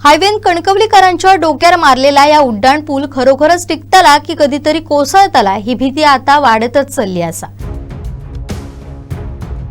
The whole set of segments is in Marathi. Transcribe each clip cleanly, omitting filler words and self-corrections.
हायवेन कणकवलीकरांच्या डोक्यावर मारलेला या उड्डाण पूल खरोखरच टिकताला की कधीतरी कोसळताला ही भीती आता वाढतच चालली असा।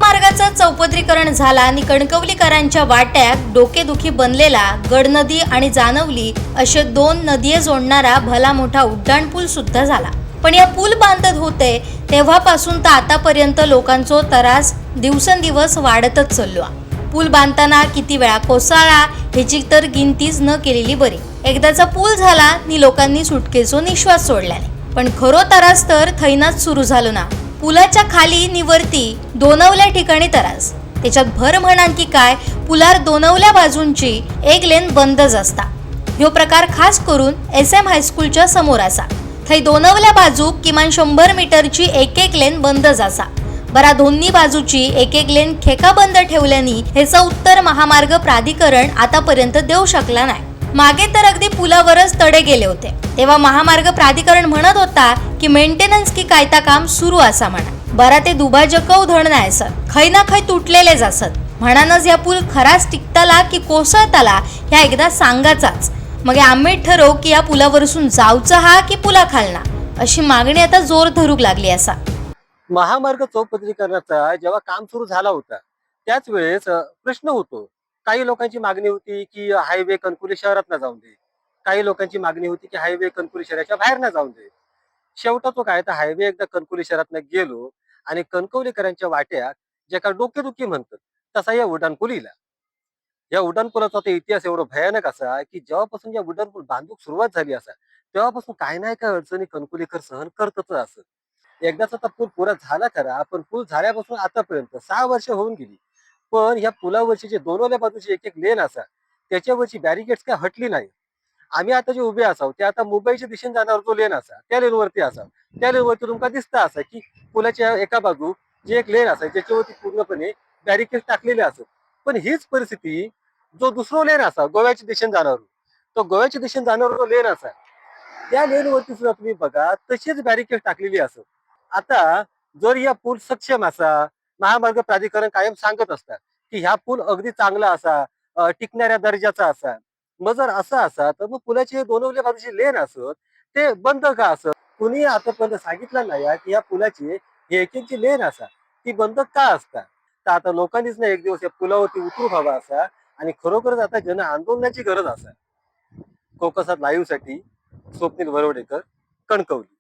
मार्गाचं चौपदरीकरण झाला आणि कणकवलीकरांच्या वाट्यात डोकेदुखी बनलेला गडनदी आणि जानवली असे दोन नदीये जोडणारा भला मोठा उड्डाण पूल सुद्धा झाला। पण या पूल बांधत होते तेव्हापासून तर आतापर्यंत लोकांचो त्रास दिवसेंदिवस वाढतच चाललो। पूल बांधताना किती वेळा कोसळला ह्याची तर गिनतीच न केलेली बरी। एकदाचा पूल झाला आणि लोकांनी सुटकेचो निश्वास सोडल्याने, पण खरो त्रास तर थैनाच सुरू झालो ना। पुलाच्या खाली निवर्ती दोनवल्या ठिकाणी त्रास, त्याच्यात भर म्हणान की काय पुलार दोनवल्या बाजूंची एक लेन बंदच असता। ह्यो प्रकार खास करून SM हायस्कूलच्या समोर असा। थै दोनवल्या बाजू किमान 100 मीटरची एक लेन बंदच असा। बरा दोन्ही बाजूची एक लेन खेका बंद ठेवल्याने ह्याचं उत्तर महामार्ग प्राधिकरण आतापर्यंत देऊ शकला नाही। मागे तर अगदी पुलावरच तडे गेले होते, तेव्हा महामार्ग प्राधिकरण म्हणत होता की मेंटेनन्स की कायता काम सुरू असा म्हणा। बरा ते दुभाजकव धड नाही असत, खै ना खै तुटलेलेच असत। म्हणानच या पूल खराच टिकताला की कोसळताला ह्या एकदा सांगाचाच, मग आम्ही ठरवू की या पुलावरसून जाऊचा हा की पुला खालना, अशी मागणी आता जोर धरूक लागली असा। महामार्ग चौपदरीकरणाचा जेव्हा काम सुरू झाला होता त्याच वेळेस प्रश्न होतो। काही लोकांची मागणी होती की हायवे कणकवली शहरात ना जाऊन दे, काही लोकांची मागणी होती की हायवे कणकवली शहराच्या बाहेर ना जाऊन दे। शेवटा तो काय तर हायवे एकदा कणकवली शहरात गेलो आणि कणकवलीकरांच्या वाट्यात जे का डोकेदुखी म्हणतात तसा या उड्डाणपूल इला। या उड्डाणपुलाचा तो इतिहास एवढा भयानक असा की जेव्हापासून या उड्डाणपूल बांधूक सुरुवात झाली असा तेव्हापासून काय नाही काय अडचणी कणकवलीकर सहन करतच असत। एकदाचा तर पूल पुरा झाला खरा, पण पूल झाल्यापासून आतापर्यंत 6 वर्ष होऊन गेली, पण या पुलावरची जे दोनवल्या बाजूची एक लेन असा त्याच्यावरची बॅरिकेड्स काय हटली नाही। आम्ही आता जे उभे असाव ते आता मुंबईच्या दिशेने जाणार जो लेन असा त्या लेनवरती असा, त्या लेनवरती तुमका दिसता असा की पुलाच्या एका बाजू जी एक लेन असा त्याच्यावरती पूर्णपणे बॅरिकेड टाकलेले असत। पण हीच परिस्थिती जो दुसरा लेन असा गोव्याच्या दिशेने जाणार, तो गोव्याच्या दिशेने जाणार जो लेन असा त्या लेनवरती सुद्धा तुम्ही बघा तशीच बॅरिकेड टाकलेली असत। आता जर या पूल सक्षम असा, महामार्ग प्राधिकरण कायम सांगत असतात की ह्या पूल अगदी चांगला असा, टिकणाऱ्या दर्जाचा असा, मग जर असा असा तर मग पुलाची दोनवल्या बाजूची लेन असत ते बंद का असत? कुणी आतापर्यंत सांगितलं नाही की या पुलाची जी लेन असा ती बंद का असतात। तर आता लोकांनीच ना एक दिवस या पुलावरती उतरू हवा असा आणि खरोखरच आता जन आंदोलनाची गरज असा। कोकसात लाईव्ह साठी स्वप्नील वरवडेकर, कणकवली।